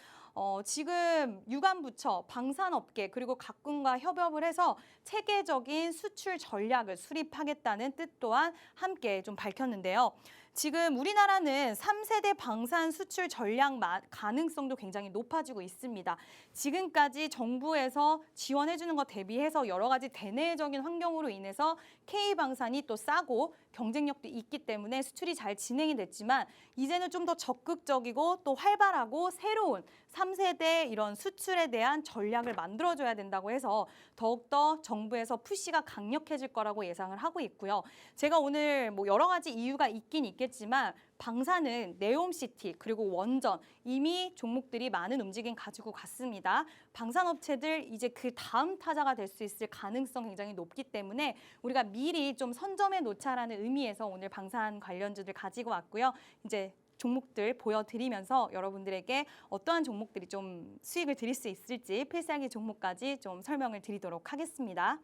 지금 유관부처, 방산업계 그리고 각군과 협업을 해서 체계적인 수출 전략을 수립하겠다는 뜻 또한 함께 좀 밝혔는데요. 지금 우리나라는 3세대 방산 수출 전략 가능성도 굉장히 높아지고 있습니다. 지금까지 정부에서 지원해주는 것 대비해서 여러 가지 대내적인 환경으로 인해서 K방산이 또 싸고 경쟁력도 있기 때문에 수출이 잘 진행이 됐지만 이제는 좀 더 적극적이고 또 활발하고 새로운 3세대 이런 수출에 대한 전략을 만들어줘야 된다고 해서 더욱더 정부에서 푸시가 강력해질 거라고 예상을 하고 있고요. 제가 오늘 뭐 여러 가지 이유가 있긴 있겠지만 방산은 네옴시티 그리고 원전 이미 종목들이 많은 움직임 가지고 갔습니다. 방산업체들 이제 그 다음 타자가 될 수 있을 가능성 굉장히 높기 때문에 우리가 미리 좀 선점해 놓자라는 의미에서 오늘 방산 관련주들 가지고 왔고요. 이제 종목들 보여드리면서 여러분들에게 어떠한 종목들이 좀 수익을 드릴 수 있을지 필살기 종목까지 좀 설명을 드리도록 하겠습니다.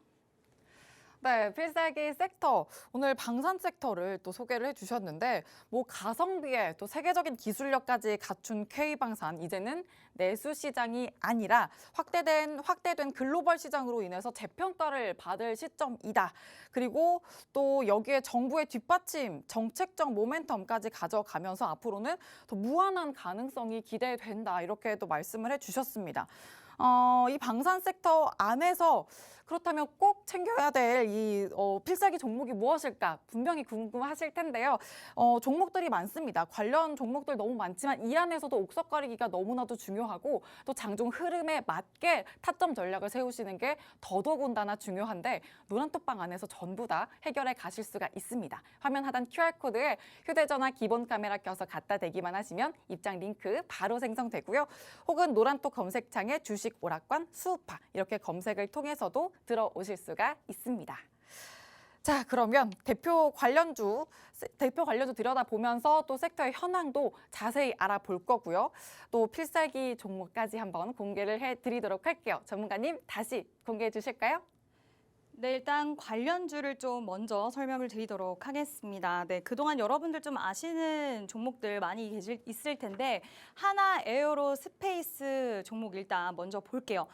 네, 필살기 섹터, 오늘 방산 섹터를 또 소개를 해주셨는데 뭐 가성비에 또 세계적인 기술력까지 갖춘 K방산, 이제는 내수 시장이 아니라 확대된 글로벌 시장으로 인해서 재평가를 받을 시점이다. 그리고 또 여기에 정부의 뒷받침, 정책적 모멘텀까지 가져가면서 앞으로는 더 무한한 가능성이 기대된다. 이렇게 또 말씀을 해주셨습니다. 이 방산 섹터 안에서 그렇다면 꼭 챙겨야 될 이 필살기 종목이 무엇일까 분명히 궁금하실 텐데요. 종목들이 많습니다. 관련 종목들 너무 많지만 이 안에서도 옥석가리기가 너무나도 중요하고 또 장중 흐름에 맞게 타점 전략을 세우시는 게 더더군다나 중요한데 노란톡방 안에서 전부 다 해결해 가실 수가 있습니다. 화면 하단 QR코드에 휴대전화 기본 카메라 껴서 갖다 대기만 하시면 입장 링크 바로 생성되고요. 혹은 노란톡 검색창에 주식 오락관 수우파 이렇게 검색을 통해서도 들어오실 수가 있습니다. 자, 그러면 대표 관련주 들여다보면서 또 섹터의 현황도 자세히 알아볼 거고요. 또 필살기 종목까지 한번 공개를 해드리도록 할게요. 전문가님 다시 공개해 주실까요? 네, 일단 관련주를 좀 먼저 설명을 드리도록 하겠습니다. 네, 그동안 여러분들 좀 아시는 종목들 많이 있을 텐데 하나 에어로 스페이스 종목 일단 먼저 볼게요.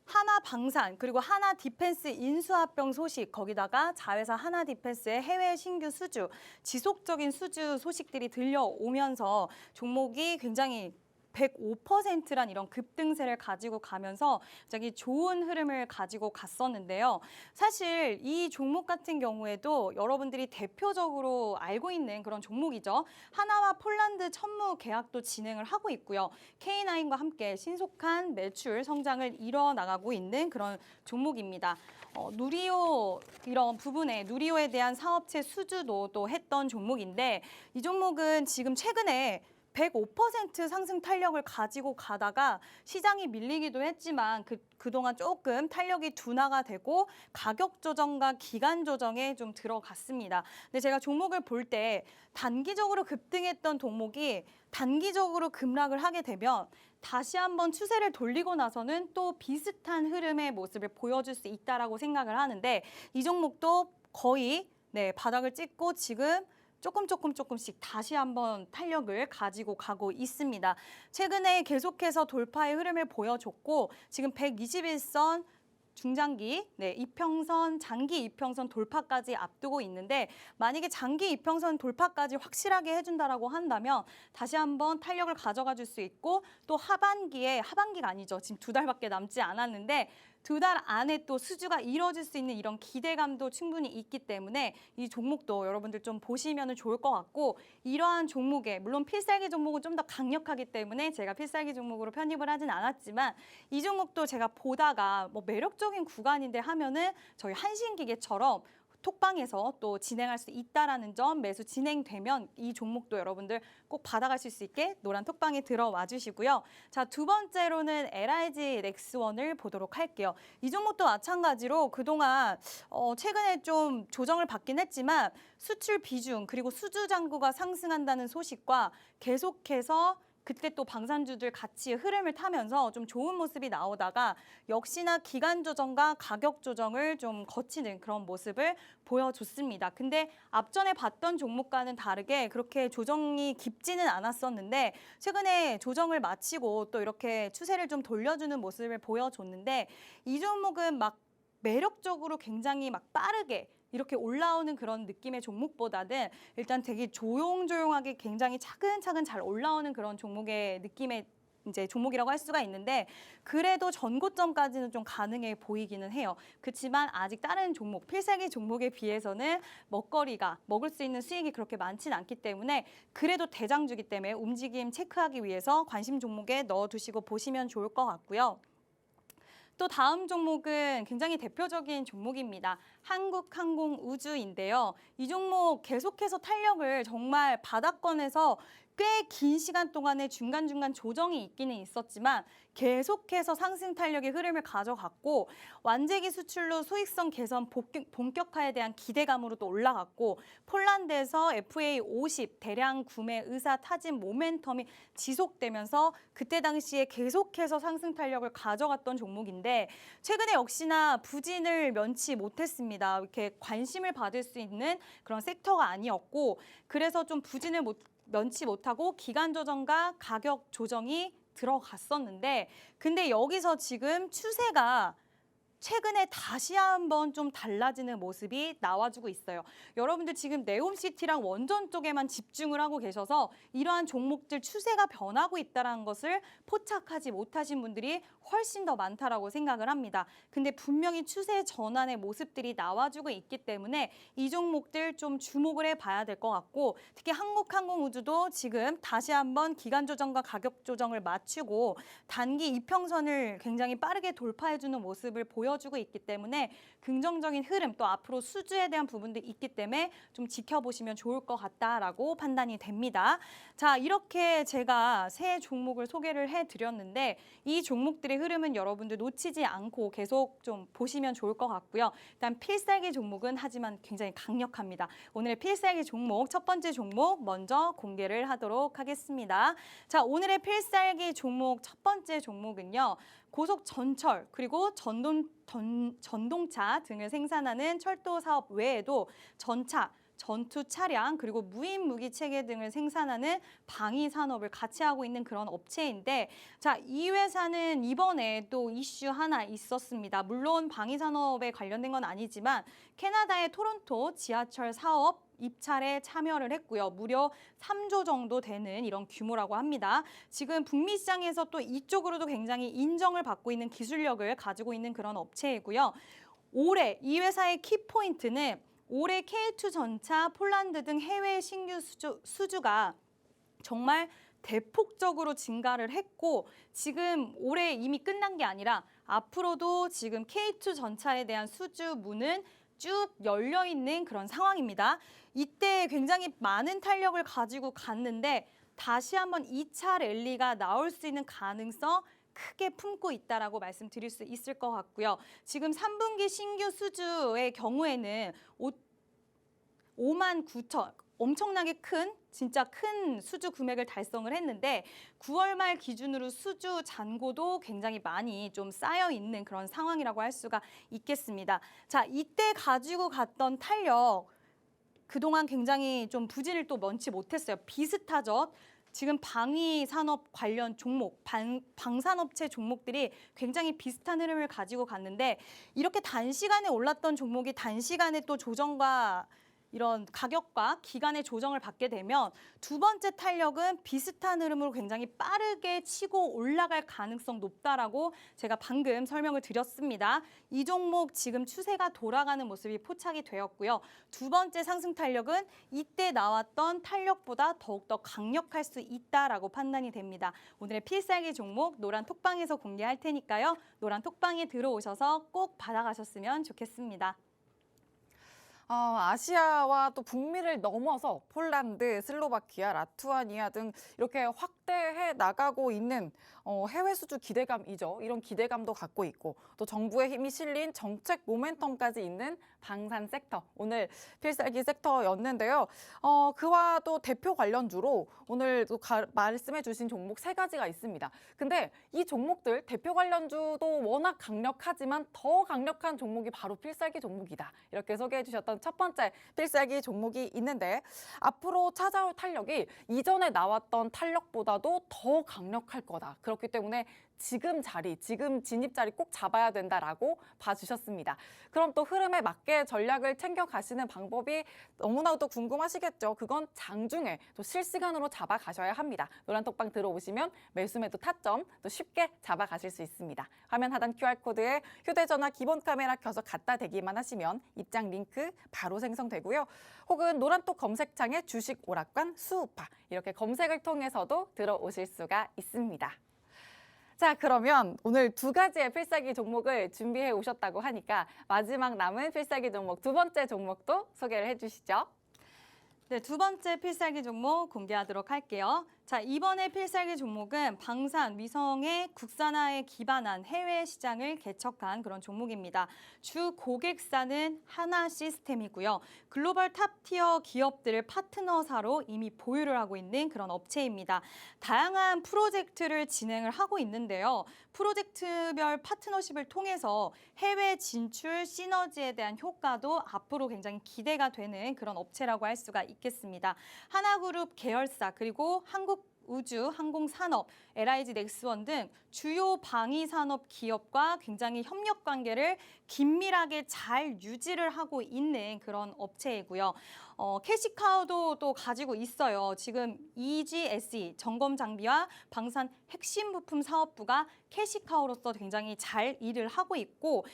하나 방산 그리고 하나 디펜스 인수합병 소식 거기다가 자회사 하나 디펜스의 해외 신규 수주 지속적인 수주 소식들이 들려오면서 종목이 굉장히 105%란 이런 급등세를 가지고 가면서 굉장히 좋은 흐름을 가지고 갔었는데요. 사실 이 종목 같은 경우에도 여러분들이 대표적으로 알고 있는 그런 종목이죠. 하나와 폴란드 천무 계약도 진행을 하고 있고요. K9과 함께 신속한 매출 성장을 이뤄나가고 있는 그런 종목입니다. 누리호 이런 부분에 누리호에 대한 사업체 수주도 또 했던 종목인데 이 종목은 지금 최근에 105% 상승 탄력을 가지고 가다가 시장이 밀리기도 했지만 그동안 조금 탄력이 둔화가 되고 가격 조정과 기간 조정에 좀 들어갔습니다. 근데 제가 종목을 볼 때 단기적으로 급등했던 종목이 단기적으로 급락을 하게 되면 다시 한번 추세를 돌리고 나서는 또 비슷한 흐름의 모습을 보여줄 수 있다라고 생각을 하는데 이 종목도 거의 바닥을 찍고 지금 조금씩 다시 한번 탄력을 가지고 가고 있습니다. 최근에 계속해서 돌파의 흐름을 보여줬고 지금 121선 중장기, 이평선, 장기 이평선 돌파까지 앞두고 있는데 만약에 장기 이평선 돌파까지 확실하게 해준다라고 한다면 다시 한번 탄력을 가져가 줄 수 있고 또 하반기가 아니죠. 지금 2달밖에 남지 않았는데 2달 안에 또 수주가 이뤄질 수 있는 이런 기대감도 충분히 있기 때문에 이 종목도 여러분들 좀 보시면 좋을 것 같고 이러한 종목에 물론 필살기 종목은 좀 더 강력하기 때문에 제가 필살기 종목으로 편입을 하진 않았지만 이 종목도 제가 보다가 뭐 매력적인 구간인데 하면은 저희 한신기계처럼 톡방에서 또 진행할 수 있다라는 점 매수 진행되면 이 종목도 여러분들 꼭 받아가실 수 있게 노란 톡방에 들어와 주시고요. 자, 두 번째로는 LIG 넥스원을 보도록 할게요. 이 종목도 마찬가지로 그동안 최근에 좀 조정을 받긴 했지만 수출 비중 그리고 수주 잔고가 상승한다는 소식과 계속해서 그때 또 방산주들 같이 흐름을 타면서 좀 좋은 모습이 나오다가 역시나 기간 조정과 가격 조정을 좀 거치는 그런 모습을 보여줬습니다. 근데 앞전에 봤던 종목과는 다르게 그렇게 조정이 깊지는 않았었는데 최근에 조정을 마치고 또 이렇게 추세를 좀 돌려주는 모습을 보여줬는데 이 종목은 막 매력적으로 굉장히 막 빠르게 이렇게 올라오는 그런 느낌의 종목보다는 일단 되게 조용조용하게 굉장히 차근차근 잘 올라오는 그런 종목의 느낌의 이제 종목이라고 할 수가 있는데 그래도 전고점까지는 좀 가능해 보이기는 해요. 그렇지만 아직 다른 종목, 필살기 종목에 비해서는 먹을 수 있는 수익이 그렇게 많지는 않기 때문에 그래도 대장주기 때문에 움직임 체크하기 위해서 관심 종목에 넣어두시고 보시면 좋을 것 같고요. 또 다음 종목은 굉장히 대표적인 종목입니다. 한국항공우주인데요. 이 종목 계속해서 탄력을 정말 바닥권에서 꽤 긴 시간 동안에 중간중간 조정이 있기는 있었지만 계속해서 상승 탄력의 흐름을 가져갔고 완제기 수출로 수익성 개선 본격화에 대한 기대감으로 또 올라갔고 폴란드에서 FA50 대량 구매 의사 타진 모멘텀이 지속되면서 그때 당시에 계속해서 상승 탄력을 가져갔던 종목인데 최근에 역시나 부진을 면치 못했습니다. 이렇게 관심을 받을 수 있는 그런 섹터가 아니었고 그래서 좀 부진을 면치 못하고 기간 조정과 가격 조정이 들어갔었는데 근데 여기서 지금 추세가 최근에 다시 한번 좀 달라지는 모습이 나와주고 있어요. 여러분들 지금 네옴시티랑 원전 쪽에만 집중을 하고 계셔서 이러한 종목들 추세가 변하고 있다는 것을 포착하지 못하신 분들이 훨씬 더 많다라고 생각을 합니다. 근데 분명히 추세 전환의 모습들이 나와주고 있기 때문에 이 종목들 좀 주목을 해봐야 될 것 같고 특히 한국항공우주도 지금 다시 한번 기간 조정과 가격 조정을 맞추고 단기 이평선을 굉장히 빠르게 돌파해주는 모습을 보여주고 있기 때문에 긍정적인 흐름 또 앞으로 수주에 대한 부분들이 있기 때문에 좀 지켜보시면 좋을 것 같다라고 판단이 됩니다. 자, 이렇게 제가 세 종목을 소개를 해드렸는데 이 종목들의 흐름은 여러분들 놓치지 않고 계속 좀 보시면 좋을 것 같고요. 일단 필살기 종목은 하지만 굉장히 강력합니다. 오늘의 필살기 종목 첫 번째 종목 먼저 공개를 하도록 하겠습니다. 자, 오늘의 필살기 종목 첫 번째 종목은요. 고속 전철 그리고 전동차 등을 생산하는 철도 사업 외에도 전차, 전투 차량 그리고 무인 무기 체계 등을 생산하는 방위 산업을 같이 하고 있는 그런 업체인데 자, 이 회사는 이번에 또 이슈 하나 있었습니다. 물론 방위 산업에 관련된 건 아니지만 캐나다의 토론토 지하철 사업 입찰에 참여를 했고요. 무려 3조 정도 되는 이런 규모라고 합니다. 지금 북미 시장에서 또 이쪽으로도 굉장히 인정을 받고 있는 기술력을 가지고 있는 그런 업체이고요. 올해 이 회사의 키포인트는 올해 K2 전차, 폴란드 등 해외 신규 수주가 정말 대폭적으로 증가를 했고 지금 올해 이미 끝난 게 아니라 앞으로도 지금 K2 전차에 대한 수주 문은 쭉 열려 있는 그런 상황입니다. 이때 굉장히 많은 탄력을 가지고 갔는데 다시 한번 2차 랠리가 나올 수 있는 가능성 크게 품고 있다라고 말씀드릴 수 있을 것 같고요. 지금 3분기 신규 수주의 경우에는 5만 9천 엄청나게 진짜 큰 수주 금액을 달성을 했는데 9월 말 기준으로 수주 잔고도 굉장히 많이 좀 쌓여 있는 그런 상황이라고 할 수가 있겠습니다. 자, 이때 가지고 갔던 탄력 그동안 굉장히 좀 부진을 또 면치 못했어요. 비슷하죠. 지금 방위 산업 관련 종목, 방산업체 종목들이 굉장히 비슷한 흐름을 가지고 갔는데 이렇게 단시간에 올랐던 종목이 단시간에 또 조정과 이런 가격과 기간의 조정을 받게 되면 두 번째 탄력은 비슷한 흐름으로 굉장히 빠르게 치고 올라갈 가능성 높다라고 제가 방금 설명을 드렸습니다. 이 종목 지금 추세가 돌아가는 모습이 포착이 되었고요. 두 번째 상승 탄력은 이때 나왔던 탄력보다 더욱더 강력할 수 있다라고 판단이 됩니다. 오늘의 필살기 종목 노란 톡방에서 공개할 테니까요. 노란 톡방에 들어오셔서 꼭 받아가셨으면 좋겠습니다. 아시아와 또 북미를 넘어서 폴란드, 슬로바키아, 라투아니아 등 이렇게 확대해 나가고 있는 해외 수주 기대감이죠. 이런 기대감도 갖고 있고 또 정부의 힘이 실린 정책 모멘텀까지 있는 방산 섹터, 오늘 필살기 섹터였는데요. 그와 또 대표 관련주로 오늘 또 말씀해 주신 종목 3가지가 있습니다. 근데 이 종목들 대표 관련주도 워낙 강력하지만 더 강력한 종목이 바로 필살기 종목이다. 이렇게 소개해 주셨던 첫 번째 필살기 종목이 있는데 앞으로 찾아올 탄력이 이전에 나왔던 탄력보다도 더 강력할 거다. 그렇기 때문에 지금 진입 자리 꼭 잡아야 된다라고 봐주셨습니다. 그럼 또 흐름에 맞게 전략을 챙겨가시는 방법이 너무나도 궁금하시겠죠. 그건 장중에 또 실시간으로 잡아가셔야 합니다. 노란톡방 들어오시면 매수매도 타점 또 쉽게 잡아가실 수 있습니다. 화면 하단 QR코드에 휴대전화 기본 카메라 켜서 갖다 대기만 하시면 입장 링크 바로 생성되고요. 혹은 노란톡 검색창에 주식 오락관 수우파 이렇게 검색을 통해서도 들어오실 수가 있습니다. 자, 그러면 오늘 2가지의 필살기 종목을 준비해 오셨다고 하니까 마지막 남은 필살기 종목 2번째 종목도 소개를 해주시죠. 네, 2번째 필살기 종목 공개하도록 할게요. 자, 이번에 필살기 종목은 방산, 위성의 국산화에 기반한 해외 시장을 개척한 그런 종목입니다. 주 고객사는 하나 시스템이고요. 글로벌 탑티어 기업들을 파트너사로 이미 보유를 하고 있는 그런 업체입니다. 다양한 프로젝트를 진행을 하고 있는데요. 프로젝트별 파트너십을 통해서 해외 진출 시너지에 대한 효과도 앞으로 굉장히 기대가 되는 그런 업체라고 할 수가 있겠습니다. 하나그룹 계열사 그리고 한국우주항공산업, LIG 넥스원 등 주요 방위산업 기업과 굉장히 협력 관계를 긴밀하게 잘 유지를 하고 있는 그런 업체이고요. 캐시카우도 또 가지고 있어요. 지금 EGSE 점검 장비와 방산 핵심 부품 사업부가 캐시카우로서 굉장히 잘 일을 하고 있고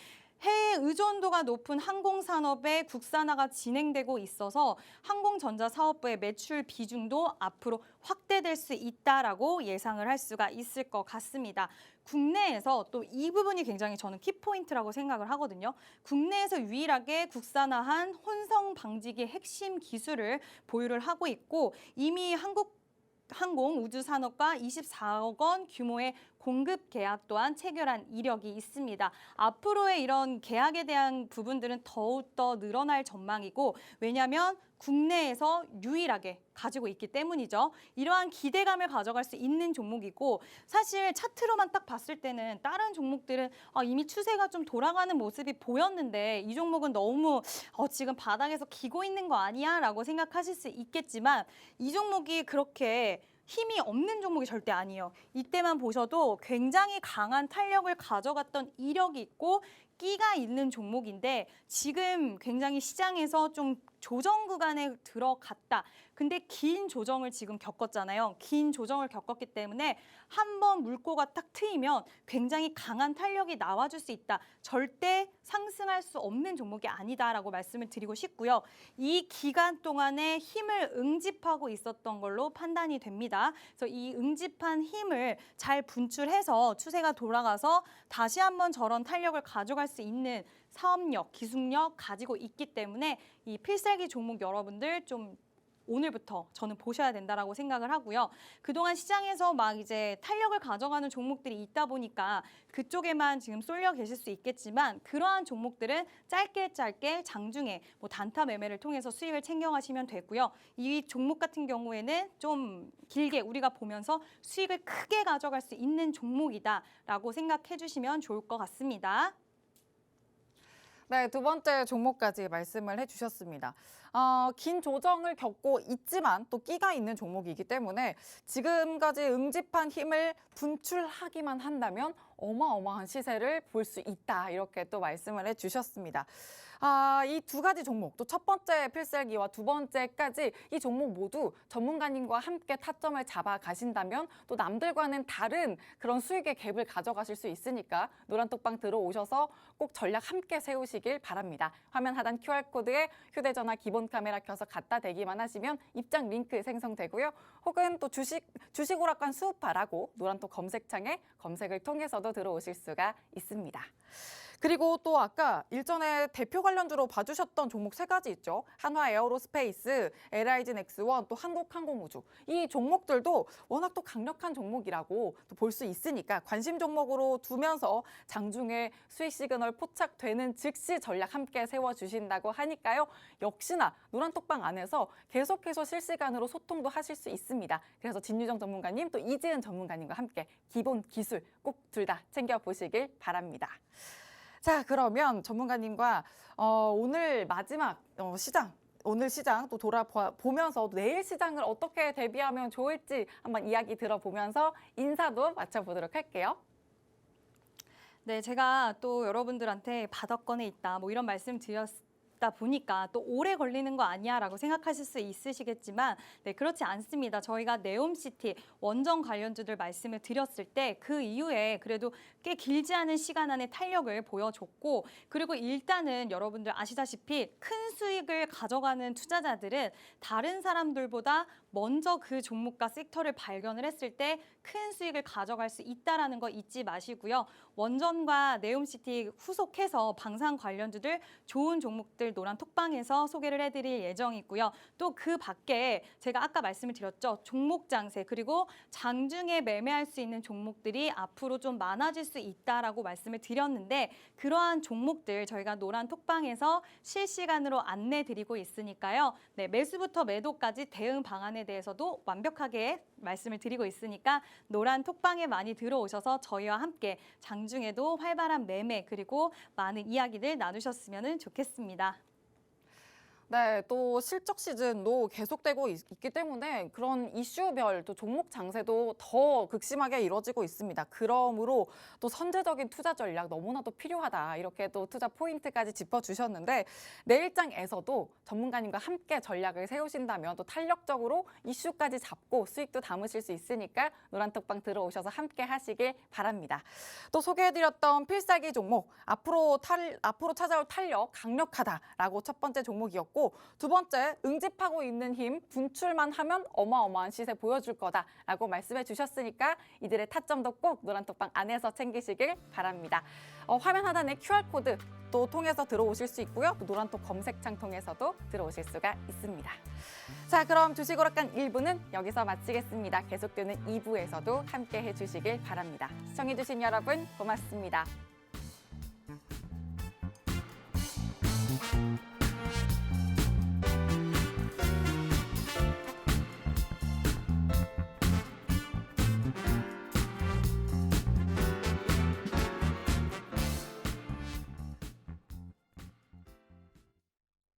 해외 의존도가 높은 항공산업의 국산화가 진행되고 있어서 항공전자 사업부의 매출 비중도 앞으로 확대될 수 있다라고 예상을 할 수가 있을 것 같습니다. 국내에서 또 이 부분이 굉장히 저는 키포인트라고 생각을 하거든요. 국내에서 유일하게 국산화한 혼성 방지기 핵심 기술을 보유를 하고 있고 이미 항공우주산업과 24억 원 규모의 공급 계약 또한 체결한 이력이 있습니다. 앞으로의 이런 계약에 대한 부분들은 더욱더 늘어날 전망이고 왜냐하면 국내에서 유일하게 가지고 있기 때문이죠. 이러한 기대감을 가져갈 수 있는 종목이고 사실 차트로만 딱 봤을 때는 다른 종목들은 이미 추세가 좀 돌아가는 모습이 보였는데 이 종목은 너무 지금 바닥에서 기고 있는 거 아니야? 라고 생각하실 수 있겠지만 이 종목이 그렇게 힘이 없는 종목이 절대 아니에요. 이때만 보셔도 굉장히 강한 탄력을 가져갔던 이력이 있고 끼가 있는 종목인데 지금 굉장히 시장에서 좀 조정 구간에 들어갔다. 근데 긴 조정을 지금 겪었잖아요. 긴 조정을 겪었기 때문에 한번 물꼬가 딱 트이면 굉장히 강한 탄력이 나와줄 수 있다. 절대 상승할 수 없는 종목이 아니다라고 말씀을 드리고 싶고요. 이 기간 동안에 힘을 응집하고 있었던 걸로 판단이 됩니다. 그래서 이 응집한 힘을 잘 분출해서 추세가 돌아가서 다시 한번 저런 탄력을 가져갈 수 있는 사업력, 기술력 가지고 있기 때문에 이 필살기 종목 여러분들 좀 오늘부터 저는 보셔야 된다라고 생각을 하고요. 그동안 시장에서 막 이제 탄력을 가져가는 종목들이 있다 보니까 그쪽에만 지금 쏠려 계실 수 있겠지만 그러한 종목들은 짧게 장중에 뭐 단타 매매를 통해서 수익을 챙겨가시면 되고요. 이 종목 같은 경우에는 좀 길게 우리가 보면서 수익을 크게 가져갈 수 있는 종목이다라고 생각해 주시면 좋을 것 같습니다. 네, 두 번째 종목까지 말씀을 해주셨습니다. 긴 조정을 겪고 있지만 또 끼가 있는 종목이기 때문에 지금까지 응집한 힘을 분출하기만 한다면 어마어마한 시세를 볼 수 있다. 이렇게 또 말씀을 해주셨습니다. 이 두 가지 종목, 또 첫 번째 필살기와 두 번째까지 이 종목 모두 전문가님과 함께 타점을 잡아 가신다면 또 남들과는 다른 그런 수익의 갭을 가져가실 수 있으니까 노란톡방 들어오셔서 꼭 전략 함께 세우시길 바랍니다. 화면 하단 QR코드에 휴대전화 기본 카메라 켜서 갖다 대기만 하시면 입장 링크 생성되고요. 혹은 또 주식오락관 수우파라고 노란톡 검색창에 검색을 통해서도 들어오실 수가 있습니다. 그리고 또 아까 일전에 대표 관련주로 봐주셨던 종목 세 가지 있죠. 한화에어로스페이스, LIG넥스원, 또 한국항공우주. 이 종목들도 워낙 또 강력한 종목이라고 또 볼 수 있으니까 관심 종목으로 두면서 장중에 수익 시그널 포착되는 즉시 전략 함께 세워주신다고 하니까요. 역시나 노란톡방 안에서 계속해서 실시간으로 소통도 하실 수 있습니다. 그래서 진유정 전문가님 또 이지은 전문가님과 함께 기본 기술 꼭 둘 다 챙겨보시길 바랍니다. 자, 그러면 전문가님과 오늘 마지막 오늘 시장 또 돌아보면서 내일 시장을 어떻게 대비하면 좋을지 한번 이야기 들어보면서 인사도 맞춰보도록 할게요. 네, 제가 또 여러분들한테 바닥권에 있다 뭐 이런 말씀 드렸다 보니까 또 오래 걸리는 거 아니야라고 생각하실 수 있으시겠지만 네, 그렇지 않습니다. 저희가 네옴시티 원전 관련주들 말씀을 드렸을 때 그 이후에 그래도 꽤 길지 않은 시간 안에 탄력을 보여줬고 그리고 일단은 여러분들 아시다시피 큰 수익을 가져가는 투자자들은 다른 사람들보다 먼저 그 종목과 섹터를 발견을 했을 때 큰 수익을 가져갈 수 있다는 거 잊지 마시고요. 원전과 네옴시티 후속해서 방산 관련주들 좋은 종목들 노란 톡방에서 소개를 해드릴 예정이고요. 또 그 밖에 제가 아까 말씀을 드렸죠. 종목 장세 그리고 장중에 매매할 수 있는 종목들이 앞으로 좀 많아질 수 있다라고 말씀을 드렸는데 그러한 종목들 저희가 노란 톡방에서 실시간으로 안내 드리고 있으니까요. 네, 매수부터 매도까지 대응 방안에 대해서도 완벽하게 말씀을 드리고 있으니까 노란 톡방에 많이 들어오셔서 저희와 함께 장중에도 활발한 매매 그리고 많은 이야기들 나누셨으면 좋겠습니다. 네, 또 실적 시즌도 계속되고 있기 때문에 그런 이슈별 또 종목 장세도 더 극심하게 이루어지고 있습니다. 그러므로 또 선제적인 투자 전략 너무나도 필요하다. 이렇게 또 투자 포인트까지 짚어주셨는데 내일장에서도 전문가님과 함께 전략을 세우신다면 또 탄력적으로 이슈까지 잡고 수익도 담으실 수 있으니까 노란톡방 들어오셔서 함께 하시길 바랍니다. 또 소개해드렸던 필살기 종목 앞으로 찾아올 탄력 강력하다라고 첫 번째 종목이었고 두 번째, 응집하고 있는 힘 분출만 하면 어마어마한 시세 보여줄 거다라고 말씀해 주셨으니까 이들의 타점도 꼭 노란톡방 안에서 챙기시길 바랍니다. 화면 하단에 QR코드 또 통해서 들어오실 수 있고요. 또 노란톡 검색창 통해서도 들어오실 수가 있습니다. 자, 그럼 주식오락관 1부는 여기서 마치겠습니다. 계속되는 2부에서도 함께 해주시길 바랍니다. 시청해주신 여러분 고맙습니다.